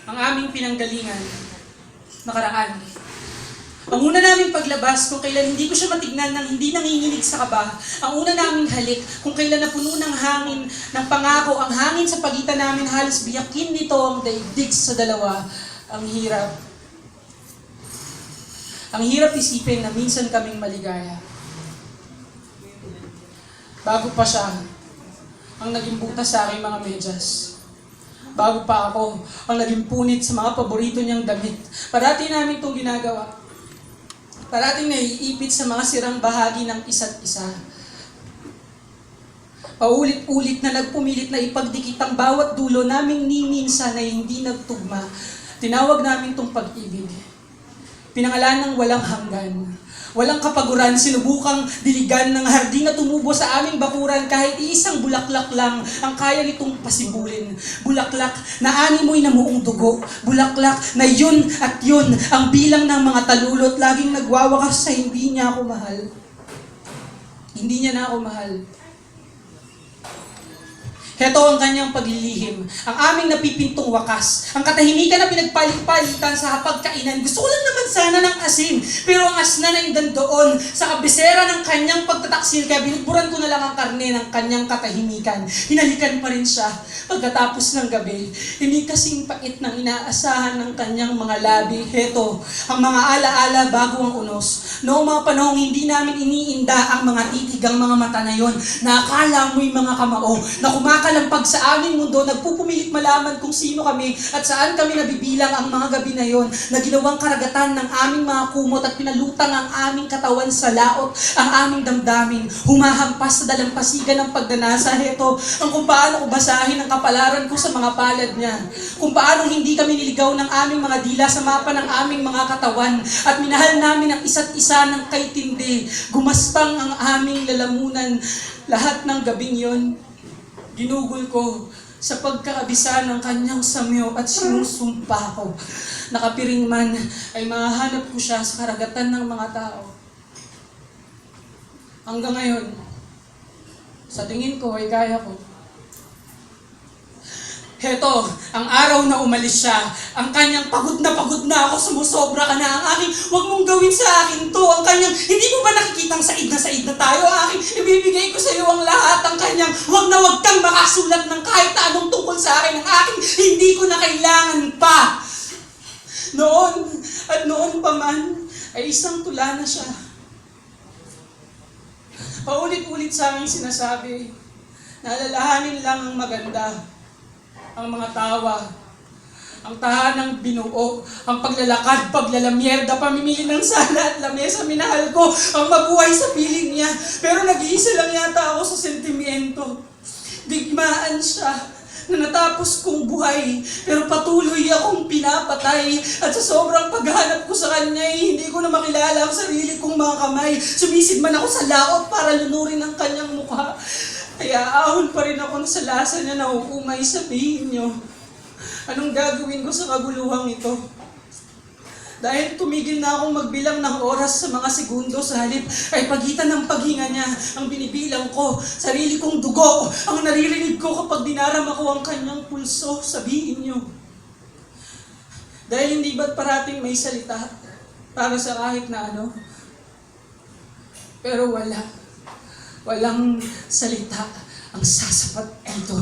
ang aming pinanggalingan nakaraan. Ang una naming paglabas kung kailan hindi ko siya matignan nang hindi nanginginig sa kaba. Ang una naming halik kung kailan napuno ng hangin, ng pangako, ang hangin sa pagitan namin halos biyakin nito ang daigdig sa dalawa. Ang hirap. Ang hirap isipin na minsan kaming maligaya. Bago pa siya, ang naging butas sa aking mga medyas. Bago pa ako, ang naging punit sa mga paborito niyang damit. Parati namin itong ginagawa. Parating naiipit sa mga sirang bahagi ng isa't isa. Paulit-ulit na nagpumilit na ipagdikit ang bawat dulo naming ni minsan ay hindi nagtugma. Tinawag namin itong pag-ibig. Pinangalan ng walang hanggan. Walang kapaguran, sinubukang diligan ng harding na tumubo sa aming bakuran kahit isang bulaklak lang ang kaya nitong pasibulin. Bulaklak na animoy na muong dugo. Bulaklak na yun at yun ang bilang ng mga talulot laging nagwawakas sa hindi niya ako mahal. Hindi niya na ako mahal. Heto ang kanyang paglilihim, ang aming napipintong wakas, ang katahimikan na pinagpalit-palitan sa hapagkainan. Gusto ko lang naman sana ng asin, pero ang asna na indan doon sa kabisera ng kanyang pagtataksil, kaya binugburan ko na lang ang karne ng kanyang katahimikan. Hinalikan pa rin siya pagkatapos ng gabi. Hindi kasing pait ng inaasahan ng kanyang mga labi. Heto, ang mga alaala bago ang unos. Noong mga panahong hindi namin iniinda ang mga titig, ang mga mata na yon, na akala mo'y mga kamao, na kumakalampag sa aming mundo, nagpupumilit malaman kung sino kami at saan kami nabibilang ang mga gabi na yon, na ginawang karagatan ng aming mga kumot at pinalutang ang aming katawan sa laot, ang aming damdamin, humahampas sa dalampasigan ng pagdanasa. Heto, ang kung paano ko basahin ang kapalaran ko sa mga palad niya, kung paano hindi kami niligaw ng aming mga dila sa mapa ng aming mga katawan, at minahal namin ang isa't isa ng kaitindi, gumaspang ang aming lalamunan. Lahat ng gabing yon, ginugol ko sa pagkakabisa ng kanyang samyo at sinusumpa ko. Nakapiring man ay mahahanap ko siya sa karagatan ng mga tao. Hanggang ngayon, sa tingin ko ay kaya ko. Heto, ang araw na umalis siya, ang kanyang pagod na ako, sumusobra ka na, ang aking, wag mong gawin sa akin to, ang kanyang, hindi mo ba nakikitang said na tayo, ang aking, ibibigay ko sa iyo ang lahat, ang kanyang, wag kang makasulat ng kahit anong tungkol sa akin, ang aking, hindi ko na kailangan pa. Noon pa man, ay isang tula na siya. Paulit-ulit sa aking sinasabi, naalalahanin lang ang maganda, ang mga tawa, ang tahanang binuo, ang paglalakad, paglalamyerda, pamimili ng sala at lamesa, minahal ko ang mabuhay sa piling niya. Pero nag-iisa lang yata ako sa sentimiento. Digmaan siya na natapos kong buhay, pero patuloy akong pinapatay. At sa sobrang paghanap ko sa kanya, hindi ko na makilala ang sarili kong mga kamay. Sumisid man ako sa laot para lunurin ang kanyang mukha. Kaya ahon pa rin ako sa lasa niya na uumay. Sabihin niyo, anong gagawin ko sa kaguluhang ito? Dahil tumigil na akong magbilang ng oras sa mga segundo, sa halip ay pagitan ng paghinga niya, ang binibilang ko, sarili kong dugo, ang naririnig ko kapag dinarama ko ang kanyang pulso. Sabihin niyo, dahil hindi ba't parating may salita para sa kahit na ano? Pero walang salita ang sasapat dito